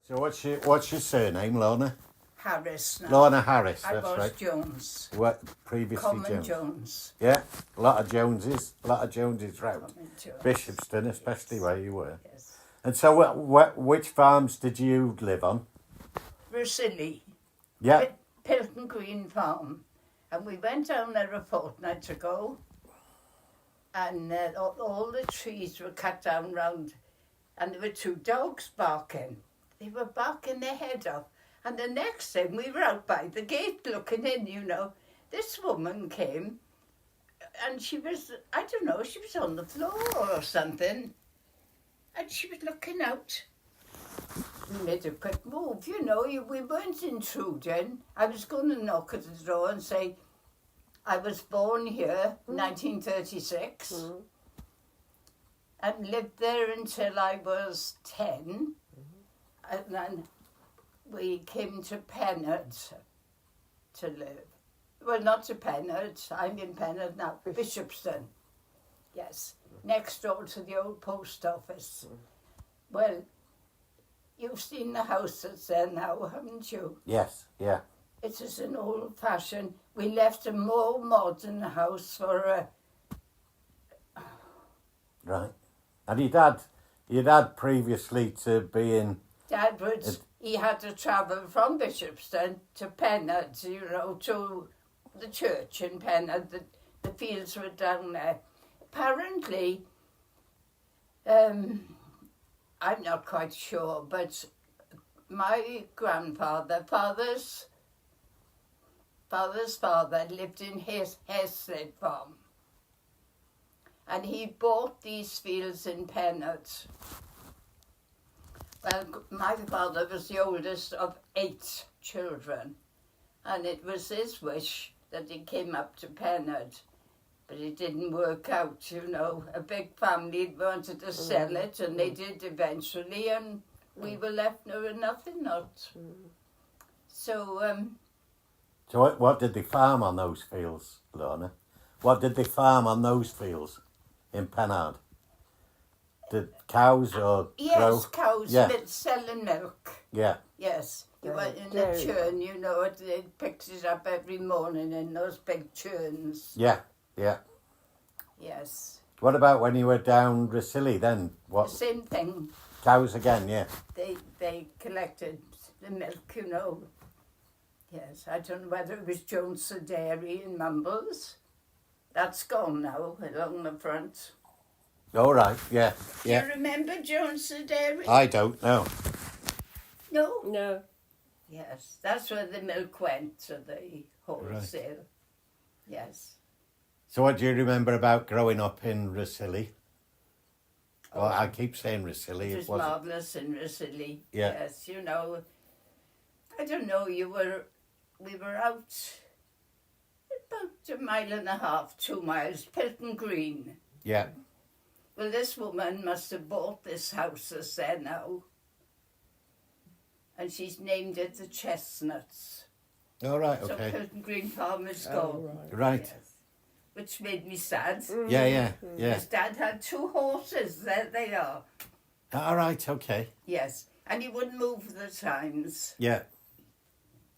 So what's your surname, Lorna? Harris now. Lorna Harris, I that's was right. Jones. What previously Common Jones? Jones. Yeah, a lot of Joneses round. Common Jones. Bishopston, especially Yes. where you were. Yes. And so, which farms did you live on? Rosilly. Yeah, Pilton Green Farm. And we went down there a fortnight ago. And all the trees were cut down round. And there were two dogs barking. They were barking their head off. And the next thing, we were out by the gate looking in, you know. This woman came, and she was, I don't know, she was on the floor or something. And she was looking out. We made a quick move, you know. We weren't intruding. I was going to knock at the door and say, I was born here, 1936. And lived there until I was 10. And then we came to Pennard to live. Well, not to Pennard. I'm in Pennard now. Bishopston. Yes. Next door to the old post office. Well, you've seen the house that's there now, haven't you? yes, yeah. It is an old-fashioned. We left a more modern house for a... Right. And your dad previously to being... Dad would, he had to travel from Bishopston to Pennard, you know, to the church in Pennard. The fields were down there. Apparently, I'm not quite sure, but my grandfather, father's father lived in Hareslade Farm. And he bought these fields in Pennard. Well, my father was the oldest of 8 children, and it was his wish that he came up to Pennard, but it didn't work out, you know. A big family wanted to sell it, and they did eventually, and we were left with nothing, not. So, So what did they farm on those fields, Lorna? What did they farm on those fields in Pennard? Did cows or yes, grow? cows Yeah. selling milk. Yeah, Yes, you Right, went in the dairy churn, you know, it picked it up every morning in those big churns. yeah. Yes, What about when you were down Rosilly then? the What, same thing. cows again, yeah. They collected the milk, you know. Yes, I don't know whether it was Jones Dairy in Mumbles. That's gone now, along the front. All right, yeah, Do you yeah. remember Jones Dairy? I don't know. No? No. Yes, that's where the milk went to the wholesale. Yes. So what do you remember about growing up in Rosilly? Oh, Well, I keep saying Rosilly. It was marvellous in Rosilly. Yeah. Yes, you know, I don't know, we were out about 1.5 miles, 2 miles, Pilton Green. Yeah, Well, this woman must have bought this house that's there now. And she's named it the Chestnuts. all right, So okay. Pilton Green Farm is Oh, gone. right. Right, Yes. Which made me sad. yeah. His dad had 2 horses, there they are. All right, okay. Yes, and he wouldn't move the times. Yeah.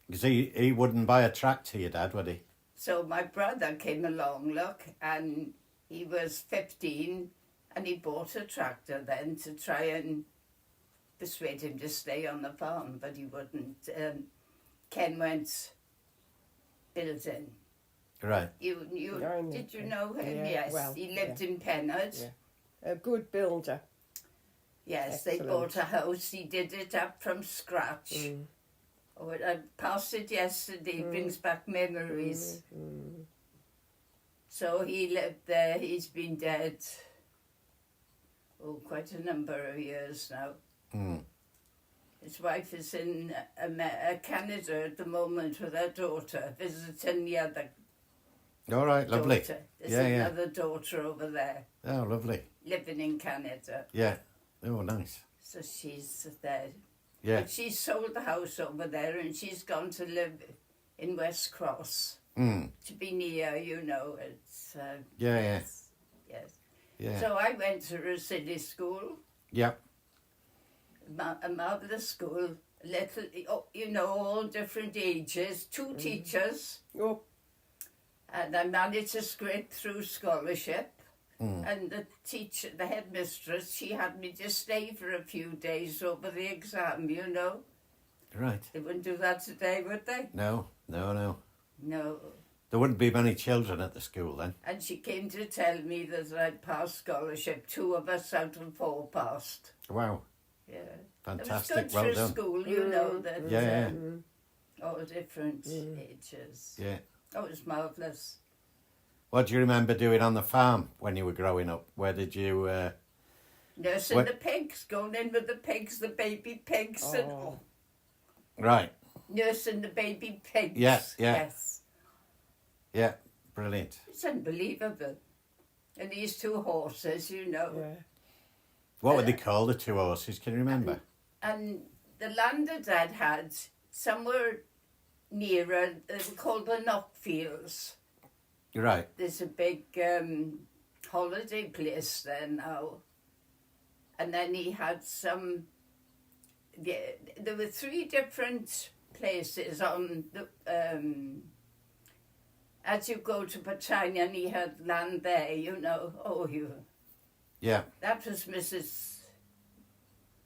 Because he wouldn't buy a tractor, your dad, would he? So my brother came along, look, and he was 15, and he bought a tractor then to try and persuade him to stay on the farm, but he wouldn't. Ken went building. Right. You I know did you Ken. know him? Yeah, Yes, well, he lived in Pennard. Yeah. A good builder. Yes, they Excellent. bought a house. He did it up from scratch. Oh, I passed it yesterday. Brings back memories. So he lived there. He's been dead, quite a number of years now. Mm. His wife is in Canada at the moment with her daughter, visiting the other All right, lovely. daughter. There's Yeah, yeah. another daughter over there, Oh, lovely. living in Canada. Yeah. Oh, nice. So she's there. Yeah. But she sold the house over there and she's gone to live in West Cross. Mm. To be near, you know, it's... Yeah. Yes. Yeah. So I went to Rosilly School. Yeah. a marvellous school, little, you know, all different ages, 2 teachers, Oh, and I managed to scrape through scholarship. And the headmistress, she had me to stay for a few days over the exam, you know. Right. They wouldn't do that today, would they? No. No. There wouldn't be many children at the school then. And she came to tell me that I'd passed scholarship. 2 of us out of 4 passed. Wow. Yeah. Fantastic. It was good Well for a done. school, you know, that Yeah. all different ages. Yeah. Oh, it was marvellous. What do you remember doing on the farm when you were growing up? Where did you... Nursing the pigs, going in with the pigs, the baby pigs, and Right. nursing the baby pigs. Yeah. Yes. Yeah. Brilliant. It's unbelievable. And these 2 horses, you know. yeah. What would they call the 2 horses? Can you remember? And the land that Dad had, somewhere nearer, they were called the Knockfields. Right. There's a big holiday place there now. And then he had some... Yeah, there were 3 different places on the... as you go to Botanian, he had land there, you know. Yeah. That was Mrs...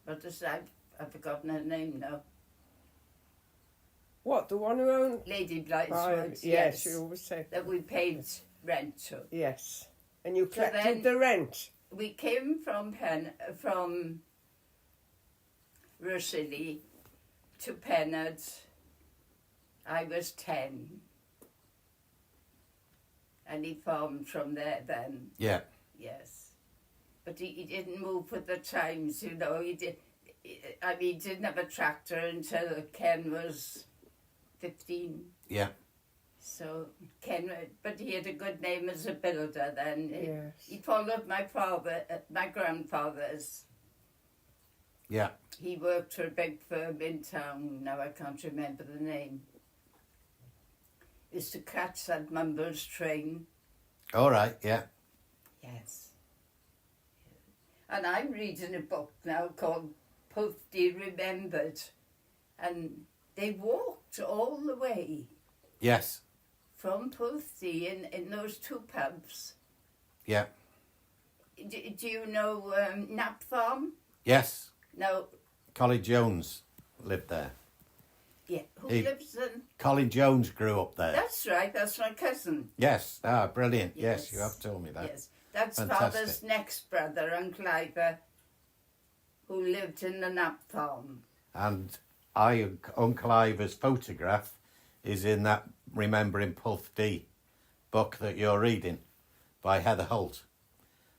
What is that? I've forgotten her name now. What, the one who owned? Lady Blythe's Oh, Woods, yes, you always say. that we paid rent to. Yes. And you So collected then- the rent. We came from Rosilly to Pennard. I was 10. And he farmed from there then, Yeah. yes. But he didn't move with the times, you know. He didn't have a tractor until Ken was 15. Yeah. So but he had a good name as a builder then. Yes. He followed my grandfather's. Yeah. He worked for a big firm in town. Now I can't remember the name. Used to catch that Mumbles train. All right. Yeah. Yes. And I'm reading a book now called Puffdy Remembered. And they walked all the way Yes. from Puffdy in those 2 pubs. Yeah. Do you know Knapp Farm? Yes. No, Colin Jones lived there. yeah. Who He- lives in? Colin Jones grew up there. That's right, that's my cousin. Yes. Ah, brilliant. Yes, Yes. you have told me that. Yes, that's Fantastic. father's next brother, Uncle Ivor, who lived in the Knapp Farm. And Uncle Ivor's photograph is in that Remembering Puff D book that you're reading by Heather Holt.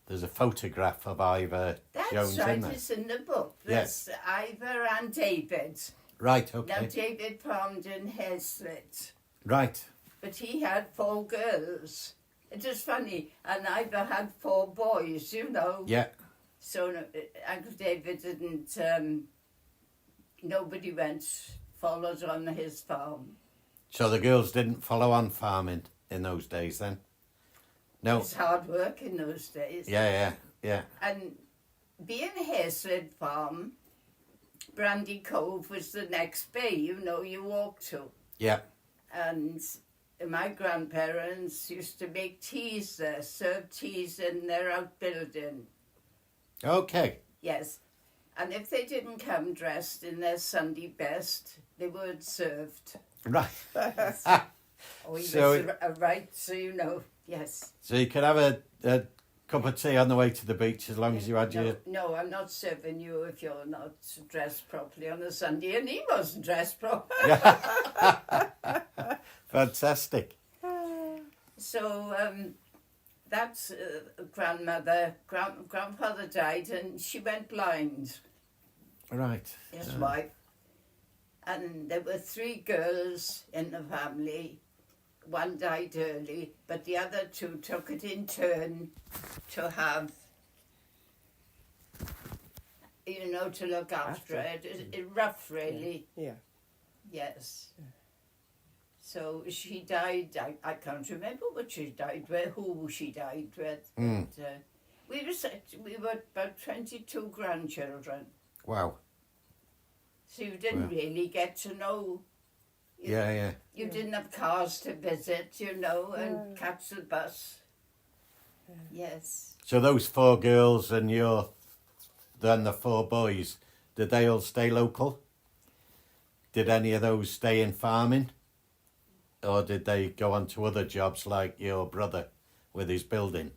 There's a photograph of Ivor That's Jones right, in there. it's in the book. Yes. There's Ivor and David. Right, Now, okay. David farmed in Haslett, Right. but he had 4 girls. It was funny, and Ivor had 4 boys, you know. Yeah. So Uncle David didn't, nobody followed on his farm. So the girls didn't follow on farming in those days then? No. It's hard work in those days. Yeah. And being Haslett Farm, Brandy Cove was the next bay, you know, you walk to. Yeah. And my grandparents used to make teas there, serve teas in their outbuilding. Okay. Yes. And if they didn't come dressed in their Sunday best, they weren't served. Right. Oh, he So was a right, so you know, yes. So you could have a cup of tea on the way to the beach as long as you had your... No, I'm not serving you if you're not dressed properly on a Sunday, and he wasn't dressed properly. Fantastic. So that's grandmother. Grandfather died, and she went blind. Right. His wife. And there were 3 girls in the family. One died early, but the other 2 took it in turn to have, you know, to look after it. Rough, really. Yeah. Yes. So she died. I can't remember what she died with, who she died with. Mm. But, we were about 22 grandchildren. Wow. So you didn't really get to know. Yeah. You didn't have cars to visit, and catch the bus. Yes. So those 4 girls and then the 4 boys, did they all stay local? Did any of those stay in farming? Or did they go on to other jobs like your brother with his building?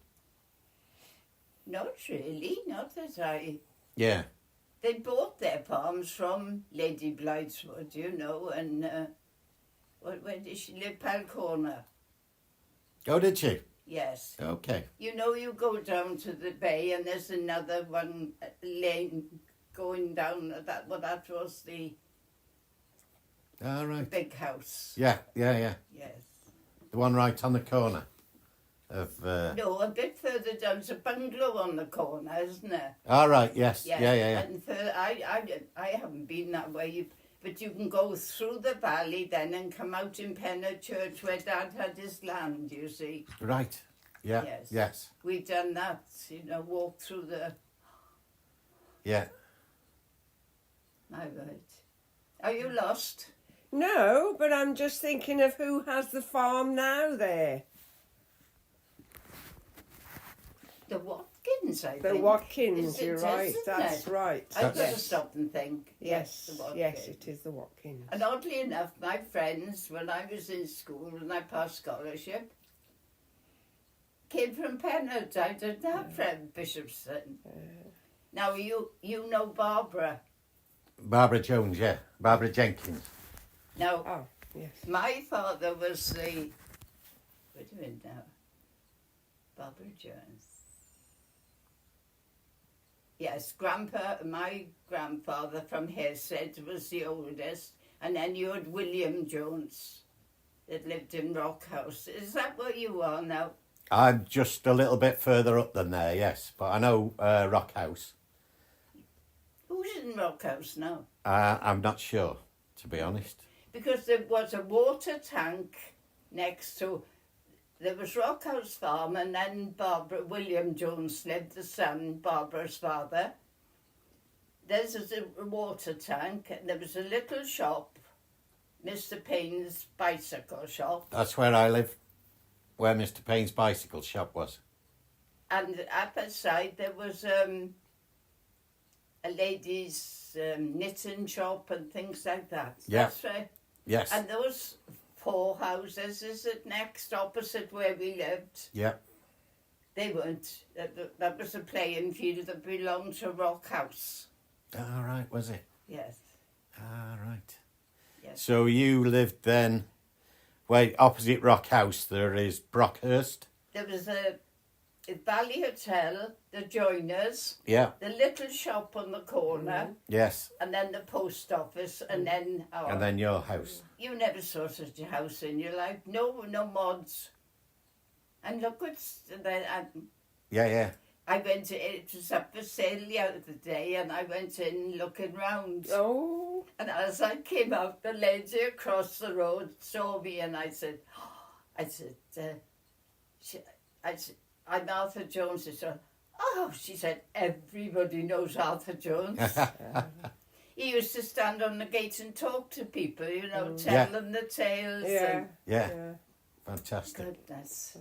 Not really, not that I... Yeah. They bought their farms from Lady Blytheswood, and where did she live? Pal Corner. Oh, did she? Yes. Okay. You go down to the bay and there's another one lane going down. That was the All right. big house. Yeah. Yes. The one right on the corner of... No, a bit further down. There's a bungalow on the corner, isn't there? All right, yes. Yeah. Yeah. And I haven't been that way, but you can go through the valley then and come out in Church where Dad had his land, you see. Right. Yeah. Yes. We've done that, walk through the... Yeah. My word. Are you lost? No, but I'm just thinking of who has the farm now there. The Watkins, I think. The Watkins, Is it, you're right. isn't That's it? right. I've got to Yes. stop and think. Yes, the Watkins. yes, it is the Watkins. And oddly enough, my friends, when I was in school and I passed scholarship, came from Pennard. I didn't have friend Bishopston. Now, you know Barbara. Barbara Jones, yeah. Barbara Jenkins. Now, Oh, yes. my father was the... Wait a minute now. Barbara Jones. Yes, my grandfather from Hareshead was the oldest, and then you had William Jones that lived in Rock House. Is that where you are now? I'm just a little bit further up than there, yes. But I know Rock House. Who's in Rock House now? I'm not sure, to be honest. Because there was a water tank next to... There was Rock House Farm, and then William Jones lived, the son, Barbara's father. There's a water tank, and there was a little shop, Mr. Payne's bicycle shop. That's where I live, where Mr. Payne's bicycle shop was. And at the side there was a lady's knitting shop and things like that. Yeah. That's right. Yes. And those 4 houses, is it next, opposite where we lived? Yeah. They weren't. That was a playing field that belonged to Rock House. All right, was it? Yes. All right. Yes. So you lived then... Wait, opposite Rock House there is Brockhurst. There was a Valley Hotel, the Joiners, Yeah. the little shop on the corner, Yes. and then the post office, and then our... And then your house. You never saw such a house in your life. No mods. And look what's... Yeah. I went to... It was up for sale the other day, and I went in looking round. Oh, And as I came out, the lady across the road saw me, and I said, I'm Arthur Jones. She said, she said, everybody knows Arthur Jones. He used to stand on the gate and talk to people, tell them the tales. yeah. Yeah. Fantastic. Goodness.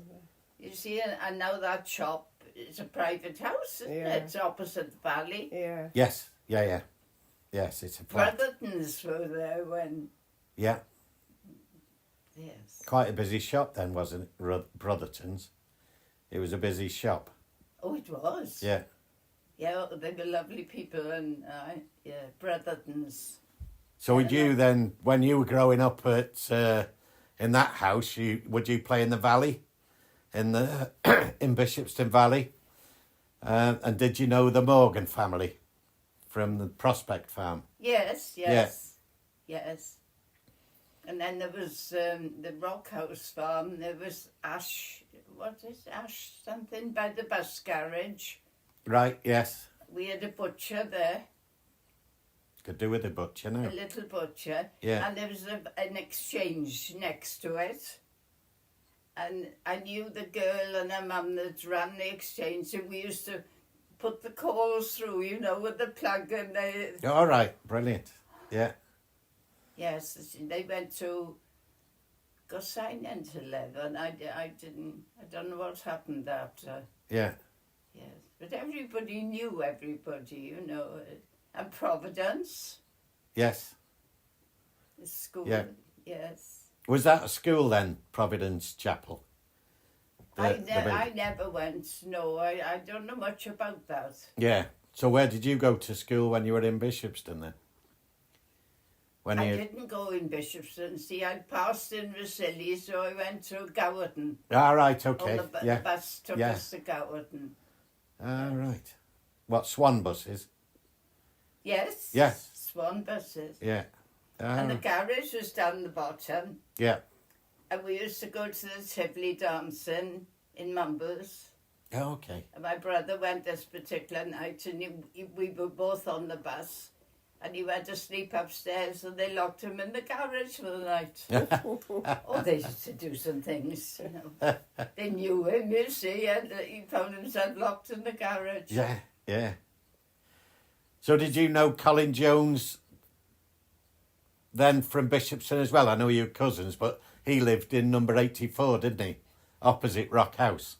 You see, and now that shop is a private house, isn't it? It's opposite the valley. Yeah. Yes. Yeah. Yes, it's a flat. Brothertons were there when... Yeah. Yes. Quite a busy shop then, wasn't it? Brotherton's. It was a busy shop. Oh, it was. Yeah. Yeah, they were lovely people, and Brothertons. So would you then, when you were growing up at in that house, would you play in the valley, in the in Bishopston Valley, and did you know the Morgan family from the Prospect Farm? Yes. And then there was the Rock House Farm. There was Ash something by the bus garage. Right. Yes. We had a butcher there. Could do with a butcher now. A little butcher. Yeah. And there was an exchange next to it. And I knew the girl and her mum that ran the exchange, and we used to put the calls through, with the plug and the... All right. Brilliant. Yeah. Yes, they went to Gosign to live, and I don't know what happened after. Yeah. Yes, but everybody knew everybody, you know, and Providence, Yes. the school. Yeah. Yes. Was that a school then, Providence Chapel? I never went. No, I don't know much about that. Yeah. So where did you go to school when you were in Bishopston then? I didn't go in Bishopston. See, I passed in Rosilly, so I went to Gowerton. Ah, right, okay. On the Yeah. bus took us to Gowerton. Ah, right. What, Swan buses? Yes. Yes. Swan buses. Yeah. And the garage was down the bottom. Yeah. And we used to go to the Tivoli dancing in Mumbles. Oh, okay. And my brother went this particular night, and we were both on the bus. And he went to sleep upstairs, and they locked him in the garage for the night. Oh, they used to do some things, you know. They knew him, you see, and he found himself locked in the garage. Yeah, yeah. So did you know Colin Jones then from Bishopston as well? I know you're cousins, but he lived in number 84, didn't he? Opposite Rock House.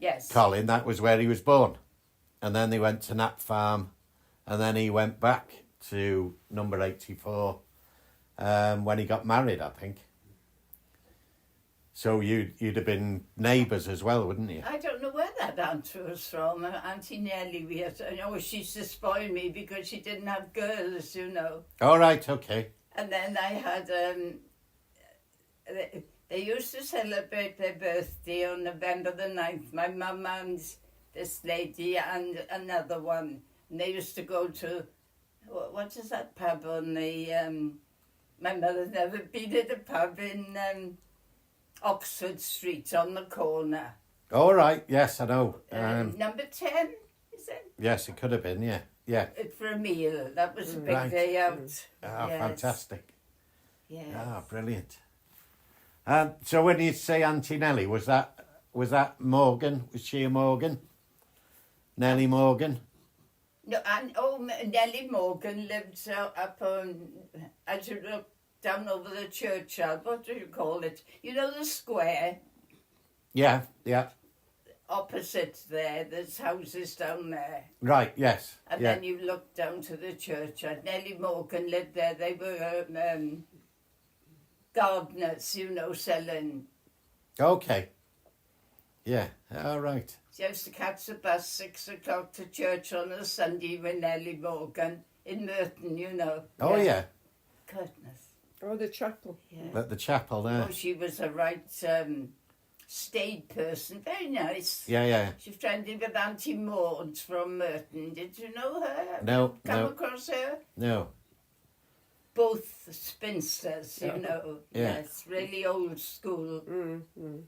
Yes. Colin, that was where he was born. And then they went to Knapp Farm, and then he went back to number 84 when he got married, I think. So you'd have been neighbours as well, wouldn't you? I don't know where that aunt was from. Auntie Nellie, I know she used to spoil me because she didn't have girls, you know. All right, okay. And then I had, they used to celebrate their birthday on November the 9th. My mum and this lady and another one. And they used to go to, what is that pub on the, my mother's never been at a pub in Oxford Street on the corner. All right, yes, I know. Number 10, is it? Yes, it could have been, yeah. Yeah. For a meal. That was a big Right. day out. Ah, Yes. fantastic. Yes. Ah, brilliant. So when you say Auntie Nellie, was that Morgan? Was she a Morgan? Nellie Morgan? No, and Nellie Morgan lived up on, as you look down over the churchyard, what do you call it? You know the square Yeah, yeah. opposite there, there's houses down there. Right, yes. And yeah. then you look down to the churchyard. Nellie Morgan lived there. They were gardeners, you know, selling. Okay. Yeah, all right. She used to catch the bus 6 o'clock to church on a Sunday with Nellie Morgan in Merton, you know. Oh, yeah. Goodness. Oh, the chapel. Yeah. At the chapel there. Oh, she was a right staid person. Very nice. Yeah, yeah. She's friendly with Auntie Maud from Merton. Did you know her? Have No, you come no. across her? No. Both spinsters, you know. Yeah. Yes, really old school. Mm-hmm.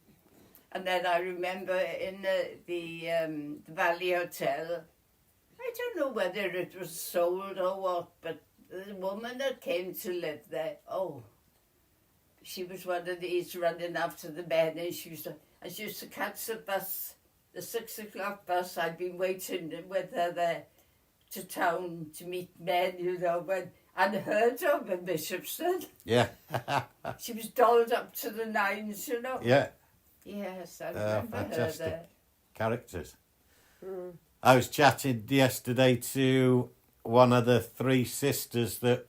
And then I remember in the Valley Hotel, I don't know whether it was sold or what, but the woman that came to live there, she was one of these running after the men, and she used to catch the bus, the 6 o'clock bus. I'd been waiting with her there to town to meet men, you know, when unheard of in Bishopston. Yeah. She was dolled up to the nines, you know. Yeah. Yes, I remember her fantastic. there. Characters. I was chatting yesterday to one of the 3 sisters that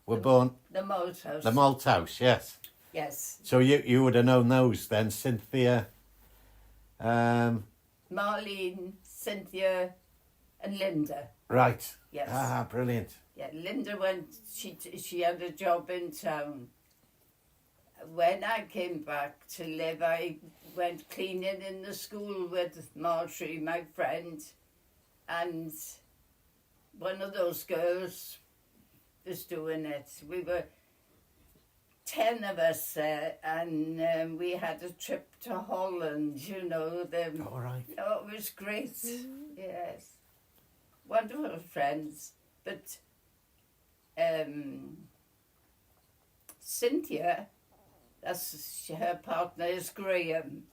were born. The Malthouse. The Malthouse, yes. Yes. So you would have known those then, Cynthia. Marlene, Cynthia, and Linda. Right. Yes. Ah, brilliant. Yeah, Linda went. She had a job in town. When I came back to live, I went cleaning in the school with Marjorie, my friend, and one of those girls was doing it. We were 10 of us there, and we had a trip to Holland, you know. All right. Oh, it was great. Yes. Wonderful friends. But Cynthia, her partner is Graham.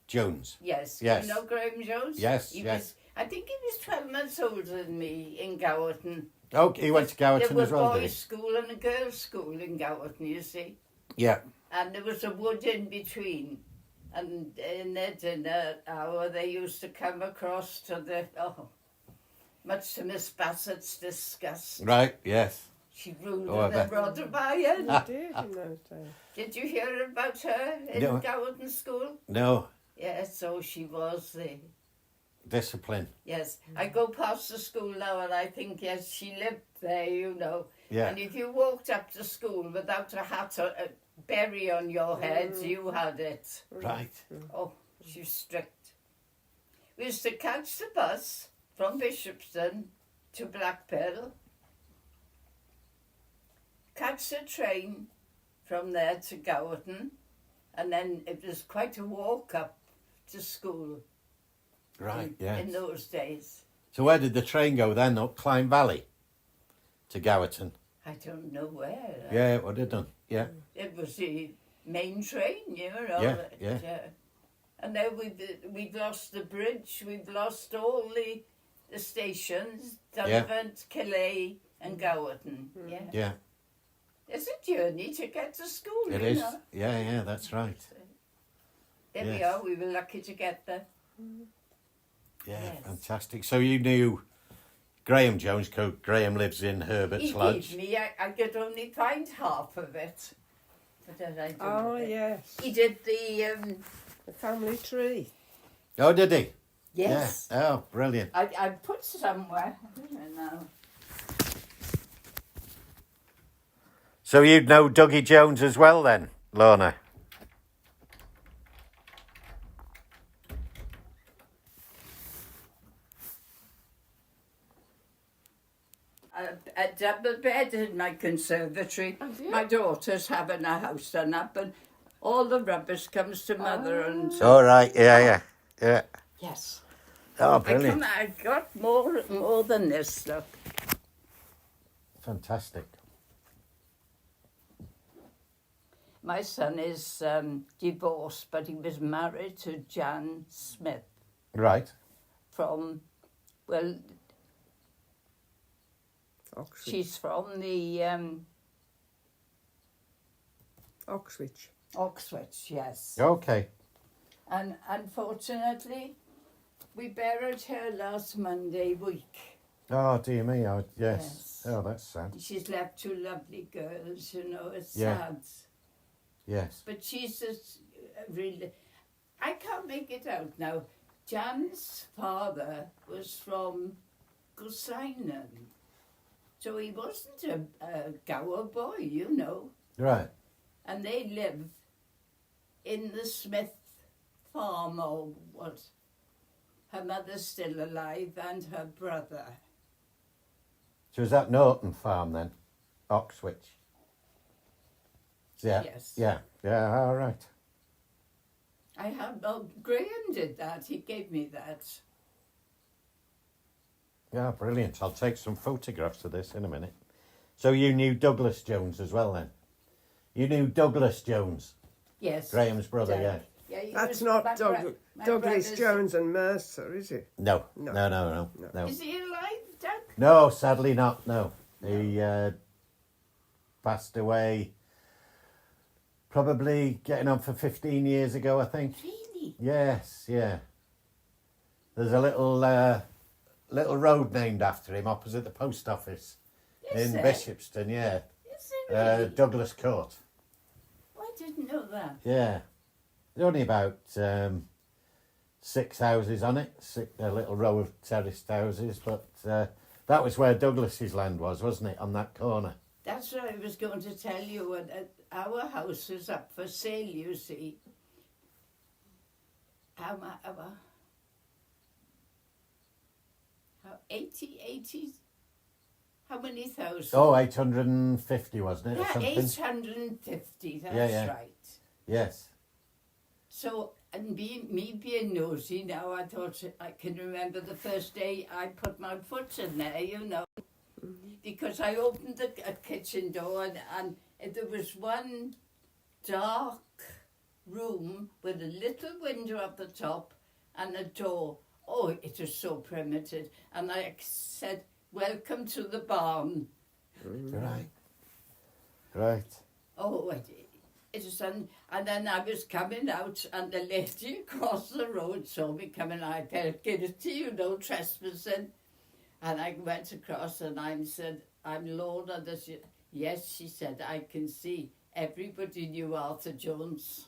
Jones. Yes. Yes. You know Graham Jones? Yes, He yes. was I think he was 12 months older than me in Gowerton. Oh, he went to Gowerton There as was well, a did boys' he? school and a girls' school in Gowerton, you see. Yeah. And there was a wood in between. And in their dinner hour, they used to come across to the, much to Miss Bassett's disgust. Right, yes. She ruled Oh, I in the bet. Rotherby. I did in those days. Did you hear about her in No. Gowerton School? No, Yes, so she was there. discipline. Yes, I go past the school now and I think, yes, she lived there, you know. Yeah. And if you walked up to school without a hat or a berry on your head, you had it. Right. Oh, she's strict. We used to catch the bus from Bishopston to Blackpill, catch the train from there to Gowerton, and then it was quite a walk up to school Right, in yes. those days. So where did the train go then? Up Clyde Valley to Gowerton? I don't know where. Yeah, it would have done. Yeah. It was the main train, you know. Yeah. And then we've lost the bridge, we've lost all the stations, Dunnavant, Killay and Gowerton. Yeah. Yeah, It's a journey to get to school, it you is. know. Yeah, that's right. There we Yes. are, we were lucky to get there. Yeah, Yes. fantastic. So you knew Graham Jones, Graham lives in Herbert's He Lodge. gave me, I could only find half of it. What did I do Oh, with it? yes. He did the, The family tree. Oh, did he? yes. Yeah. Oh, brilliant. I put somewhere, I don't know. So you'd know Dougie Jones as well then, Lorna? A double bed in my conservatory. Have you? My daughter's having a house done up and all the rubbish comes to mother and All right, yeah. yes. Oh, brilliant. I got more than this stuff. Fantastic. My son is divorced, but he was married to Jan Smith Right. from, well, Oxford. she's from the Oxwich. Oxford, yes. Okay. And unfortunately, we buried her last Monday week. Oh, dear me. Oh, yes. Yes. Oh, that's sad. She's left two lovely girls, you know, it's Yeah. sad. Yes. But she's just really, I can't make it out now. Jan's father was from Gulsinan. So he wasn't a Gower boy, you know. Right. And they live in the Smith farm or what. Her mother's still alive and her brother. So is that Norton Farm then? Oxwich? Yeah. Yes. Yeah. All right. I have, Graham did that, he gave me that. Yeah, brilliant. I'll take some photographs of this in a minute. So you knew Douglas Jones as well then? You knew Douglas Jones, Yes. Graham's brother, yeah. He That's was not my Douglas brother's- Jones and Mercer, is it? No. No. No. Is he alive, Doug? No, sadly not, no. He passed away probably getting on for 15 years ago, I think. Really? Yes, yeah. There's a little road named after him opposite the post office Is in there? Bishopston, yeah. Is it really? Douglas Court. I didn't know that. Yeah. There's only about 6 houses on it, a little row of terraced houses, but that was where Douglas's land was, wasn't it, on that corner? That's what I was going to tell you. When our house is up for sale, you see. How 80, how many thousand? Oh, 850, wasn't it, or yeah, something? 850, that's Yeah. right. Yes. So, and me being nosy now, I thought I can remember the first day I put my foot in there, you know. Because I opened the kitchen door and there was one dark room with a little window at the top and a door Oh, it was so primitive. And I said, welcome to the barn. Right. Right. Oh, it was, and then I was coming out, and the lady across the road saw me coming. I felt guilty, no trespassing. And I went across, and I said, I'm Lorna. Yes, she said, I can see. Everybody knew Arthur Jones.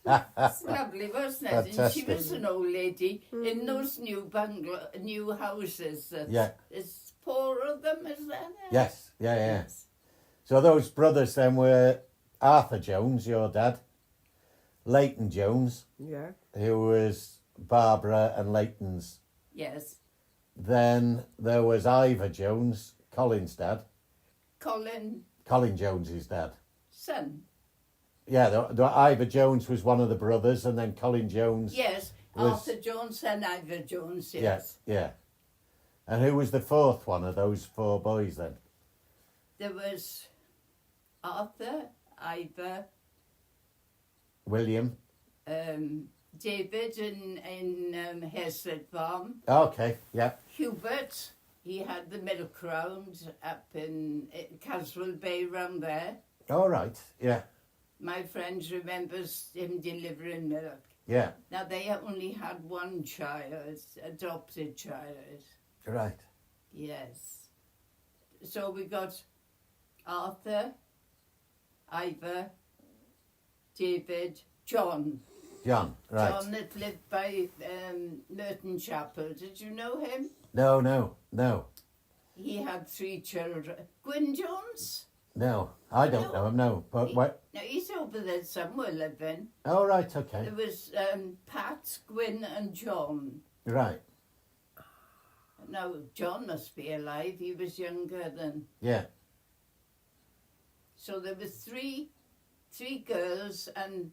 It's lovely, wasn't it? Fantastic. And she was an old lady in those new houses. There's 4 of them, is there? Yes. Yeah. So those brothers then were Arthur Jones, your dad, Leighton Jones, who was Barbara and Leighton's. Yes. Then there was Ivor Jones, Colin's dad. Colin. Colin Jones's dad. Son. Yeah, the Ivor Jones was one of the brothers, and then Colin Jones. Yes, Arthur Jones and Ivor Jones, yes. Yeah. And who was the 4th one of those 4 boys then? There was Arthur, Ivor, William. David in Hareslade Farm. Okay, yeah. Hubert, he had the milk round up in Caswell Bay round there. All right, yeah. My friend remembers him delivering milk. Yeah. Now, they only had 1 child, adopted child. Right. Yes. So we got Arthur, Ivor, David, John. John, right. John that lived by Merton Chapel. Did you know him? No. He had 3 children. Gwyn Jones? No, I don't know him, no. But what? No, he's over there somewhere living. Oh, right, okay. There was Pat, Gwyn and John. Right. Now, John must be alive. He was younger than... Yeah. So there were three girls and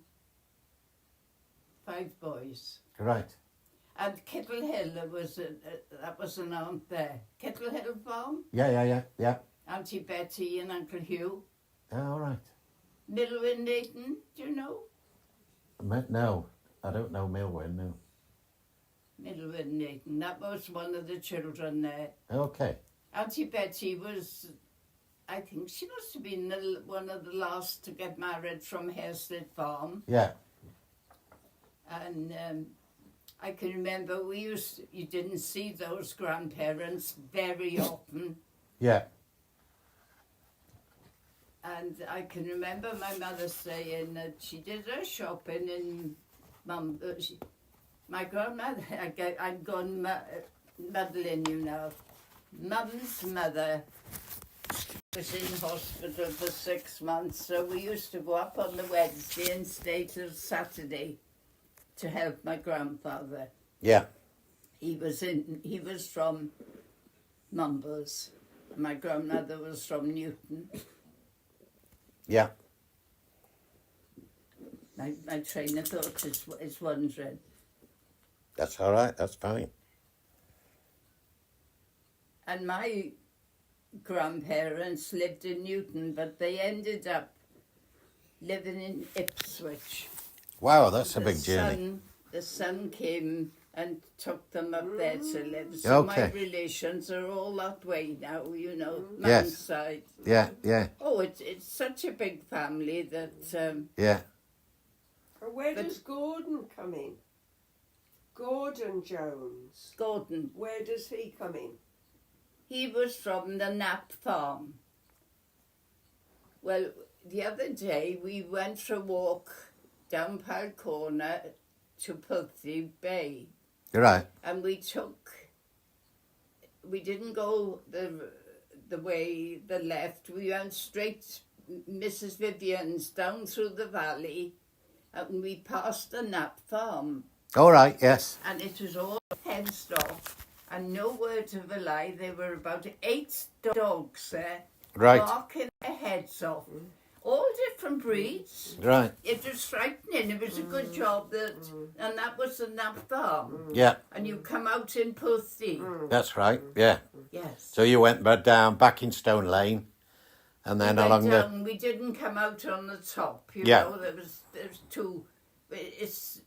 5 boys. Right. And Kittle Hill, that was an aunt there. Kittle Hill Farm. Yeah. Auntie Betty and Uncle Hugh. All right. Milwyn Leighton, do you know? No, I don't know Milwyn, no. Milwyn Leighton, that was one of the children there. Okay. Auntie Betty was, I think she must have been one of the last to get married from Hareslade Farm. Yeah. And I can remember you didn't see those grandparents very often. Yeah. And I can remember my mother saying that she did her shopping in my grandmother, I'm going muddling you now. Mum's mother was in hospital for 6 months, so we used to go up on the Wednesday and stay till Saturday to help my grandfather. Yeah. He was from Mumbles. My grandmother was from Newton. Yeah. My train of thought is wandering. That's all right, that's fine. And my grandparents lived in Newton, but they ended up living in Ipswich. Wow, that's a big journey. The son came and took them up there to live. So my relations are all that way now, you know, mum's side. Yeah. Oh, it's such a big family that... yeah. Where does Gordon come in? Gordon Jones. Gordon. Where does he come in? He was from the Knapp farm. Well, the other day we went for a walk down Pal Corner to Putney Bay. Right. And we didn't go the left. We went straight Mrs. Vivian's down through the valley and we passed the Knapp farm. All right, yes. And it was all fenced off. And no word of a lie, there were about 8 dogs there, barking their heads off. All different breeds. Right. It was frightening. It was a good job and that was the Knapp farm. Yeah. And you come out in Putney. That's right, yeah. Yes. So you went back in Stone Lane, and then along the... We didn't come out on the top, you know. There was too... It's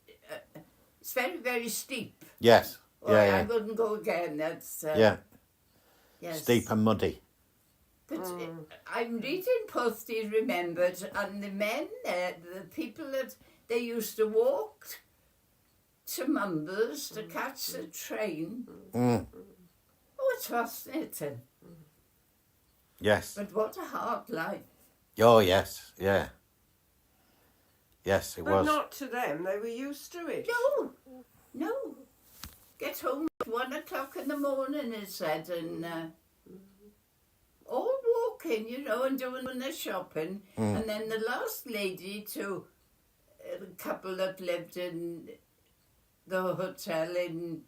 very, very steep. Yes. Well, Yeah, I yeah. wouldn't go again. That's Yeah. yes. Steep and muddy. But I'm reading Puthdy Remembered, and the men there, the people that they used to walk to Mumbles to catch the train. Mm. Oh, it's fascinating. Yes. But what a hard life. Oh, yes. Yeah. Yes, it But was. not to them. They were used to it. No. Get home at 1 o'clock in the morning, it said, and all walking, you know, and doing the shopping. And then the last lady to a couple that lived in the hotel in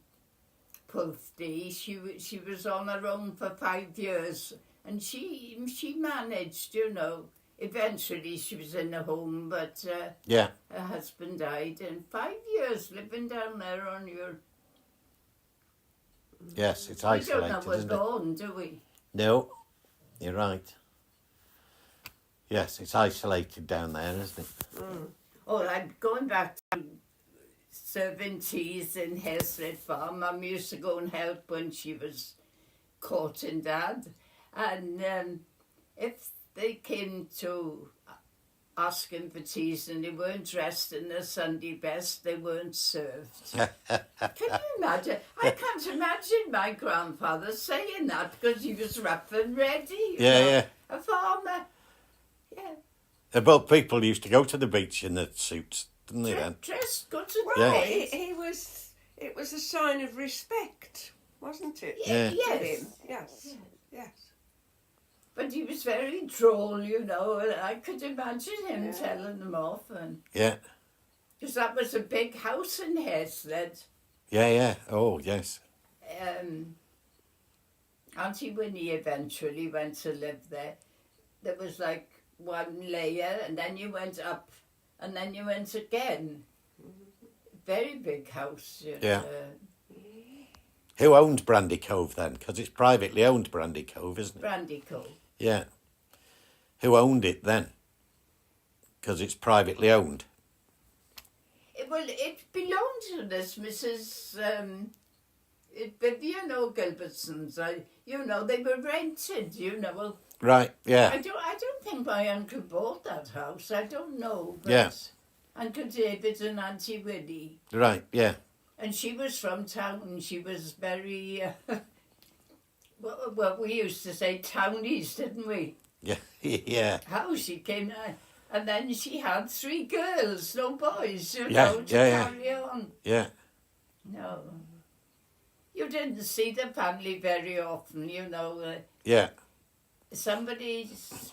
Puthdy, she was on her own for 5 years, and she managed, you know. Eventually she was in a home, but Yeah. her husband died, and 5 years living down there on your... Yes, it's We don't isolated, know we're isn't it? gone, do we? No, you're right. Yes, it's isolated down there, isn't it? Oh, I'm going back to serving teas in Hareslade Farm. Mum used to go and help when she was courting Dad. And if they came to asking for teas and they weren't dressed in their Sunday best, they weren't served. Can you imagine? I can't imagine my grandfather saying that because he was rough and ready. you Yeah, know, yeah. A farmer. Yeah. But people used to go to the beach in their suits, didn't they then? Dressed good to Well, Yeah. he was. It was a sign of respect, wasn't it? Yeah. To Yes. him? Yes. Yes. But he was very droll, you know, and I could imagine him Yeah. telling them off. And Yeah. because that was a big house in Hareslade. Yeah, yeah. Oh, yes. Auntie Winnie eventually went to live there. There was like one layer, and then you went up, and then you went again. Very big house. You Yeah. know, Who owned Brandy Cove then? Because it's privately owned, Brandy Cove, isn't it? Brandy Cove. Yeah. Who owned it then? Because it's privately owned. It belonged to this Mrs. Vivian O'Gilbertson's. You know, they were rented. You know, well, Right, yeah. I don't think my uncle bought that house. I don't know. But Yeah. Uncle David and Auntie Winnie. Right, yeah. And she was from town. She was very, well, we used to say townies, didn't we? Yeah, yeah. How she came out. And then she had 3 girls, no boys, you Yeah, know, to yeah. carry on. Yeah. No. You didn't see the family very often, you know. Yeah. Somebody's,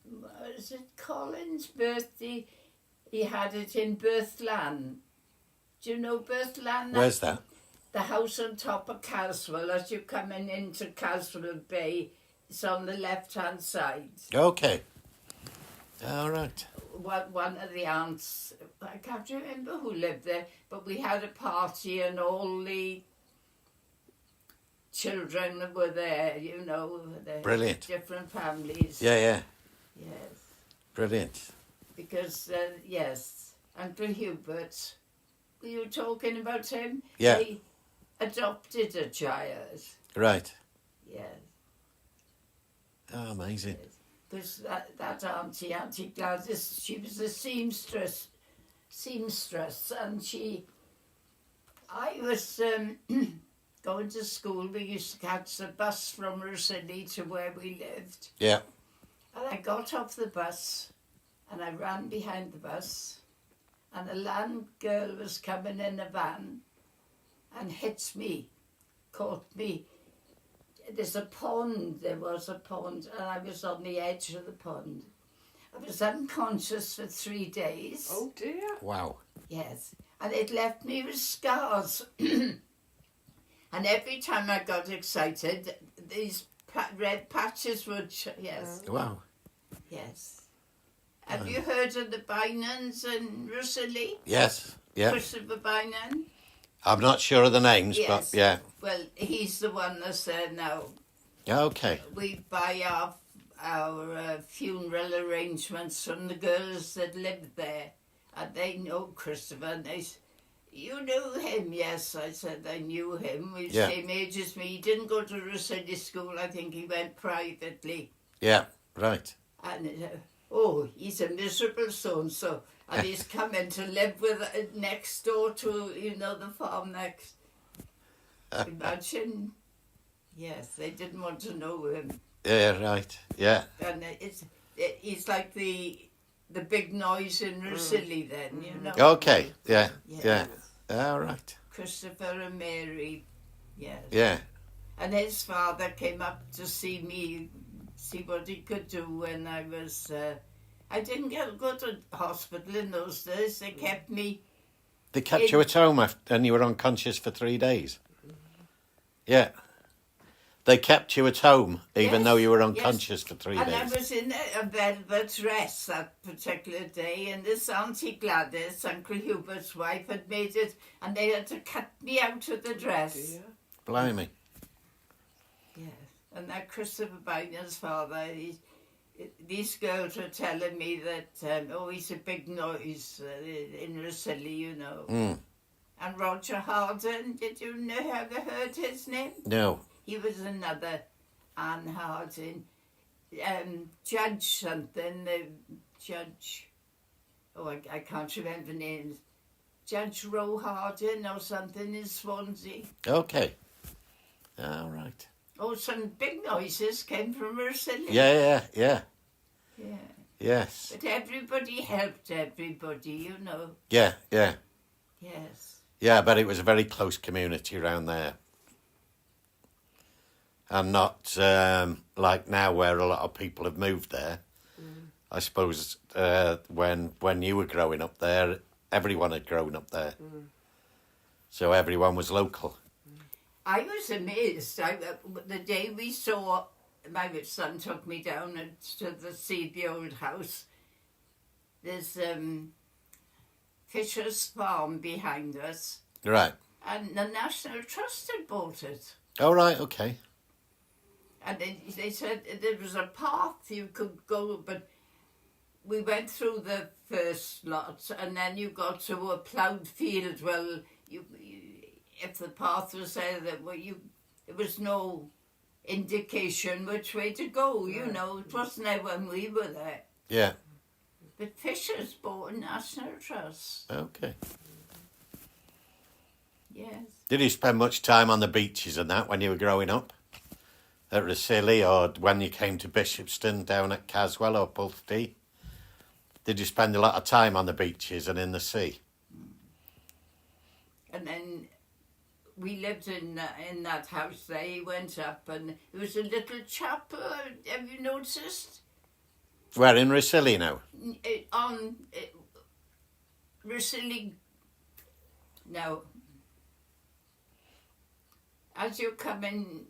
was it Colin's birthday? He had it in Birthland. Do you know Birthland? Where's that? The house on top of Caswell, as you're coming into Caswell Bay, it's on the left-hand side. Okay. All right. One of the aunts, I can't remember who lived there, but we had a party and all the children were there, you know, the Brilliant. different families. Yeah, yeah. Yes. Brilliant. Because, yes, Uncle Hubert, were you talking about him? Yeah. He adopted a child. Right. Yes. Oh, amazing. Because that Auntie Gladys, she was a seamstress, and I was going to school. We used to catch the bus from Rossilli to where we lived. Yeah. And I got off the bus, and I ran behind the bus, and a land girl was coming in a van, and hits me, caught me. There was a pond, and I was on the edge of the pond. I was unconscious for 3 days. Oh dear. Wow. Yes, and it left me with scars. And every time I got excited, these red patches would, yes, Wow. yes. Have you heard of the Bynans in Rossilli? Yes. Yeah. Christopher Bynan? I'm not sure of the names, Yes. but yeah. Well, he's the one that's there now. Okay. We buy our funeral arrangements from the girls that lived there, and they know Christopher. And You knew him, yes. I said I knew him. We Yeah. same age as me. He didn't go to Rosalie school. I think he went privately. Yeah, right. And he's a miserable so-and-so. And he's coming to live with next door to, the farm next. Imagine. Yes, they didn't want to know him. Yeah, right. Yeah. And he's like the big noise in Rosalie then, Okay. Yeah. Yes. Yeah. All right. Christopher and Mary, yes. Yeah. And his father came up to see me, see what he could do when I was... I didn't go to hospital in those days. They kept me... They kept you at home and you were unconscious for 3 days. Yeah. They kept you at home even though you were unconscious for 3 days. And I was in a velvet dress that particular day, and this Auntie Gladys, Uncle Hubert's wife, had made it, and they had to cut me out of the dress. Blimey. Yes. And that Christopher Byner's father, these girls were telling me that, he's a big noise in Rosalie, And Roger Harden, did you ever heard his name? No. He was another Anne Harding. Judge something, Judge... I can't remember names. Judge Roe Harding or something in Swansea. Okay. All right. Some big noises came from Rosalie. Yeah. Yeah. Yes. But everybody helped everybody, Yeah. Yes. Yeah, but it was a very close community around there. And not like now where a lot of people have moved there. I suppose when you were growing up there, everyone had grown up there. So everyone was local. I was amazed. The day we saw, my son took me down to see the old house. There's Fisher's Farm behind us. Right. And the National Trust had bought it. Oh, right, okay. And they said there was a path you could go, but we went through the first lot, and then you got to a ploughed field. Well, if the path was there, there was no indication which way to go. It wasn't there when we were there. Yeah. But Fisher's bought a National Trust. Okay. Yes. Did you spend much time on the beaches and that when you were growing up? At Rosalie, or when you came to Bishopston down at Caswell or Pulfdy? Did you spend a lot of time on the beaches and in the sea? And then we lived in that house there. He went up, and there was a little chapel. Have you noticed? Where, in Rosalie now? On Rosalie. Now, as you come in...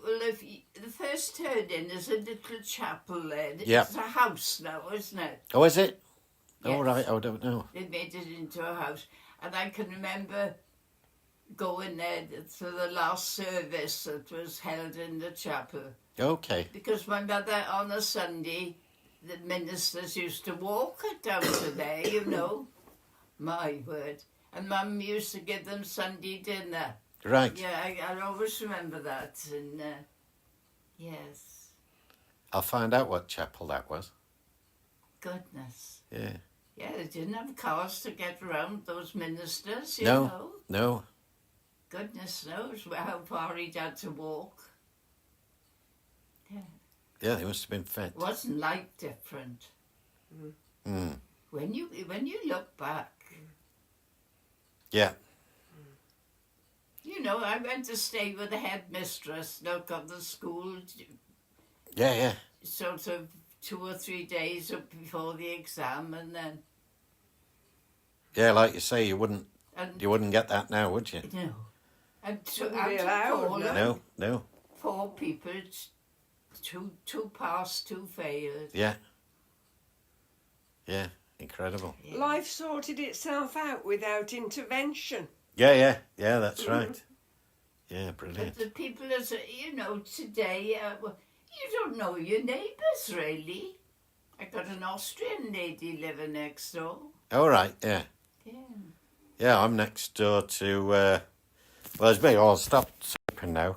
Well, the first turn in, there's a little chapel there. It's a house now, isn't it? Oh, is it? Yes. Oh, right, I don't know. They made it into a house. And I can remember going there for the last service that was held in the chapel. Okay. Because my mother, on a Sunday, the ministers used to walk her down to there, My word. And Mum used to give them Sunday dinner. Right. Yeah, I always remember that. And yes. I'll find out what chapel that was. Goodness. Yeah. Yeah, they didn't have cars to get around, those ministers, you know. No. Goodness knows how far he'd had to walk. Yeah. Yeah, they must have been fit. It wasn't like different. Mm. When you look back. Yeah. I went to stay with the headmistress, of the school. Yeah. Sort of 2 or 3 days before the exam, and then... Yeah, like you say, you wouldn't get that now, would you? No. And Wouldn't be allowed, No. 4 people, 2 passed, 2 failed. Yeah. Yeah, incredible. Yeah. Life sorted itself out without intervention. Yeah, that's right. Yeah, brilliant. But the people, today, you don't know your neighbours, really. I got an Austrian lady living next door. All right, yeah. Yeah. Yeah, I'm next door to. Well, it's me. I'll stop sleeping now.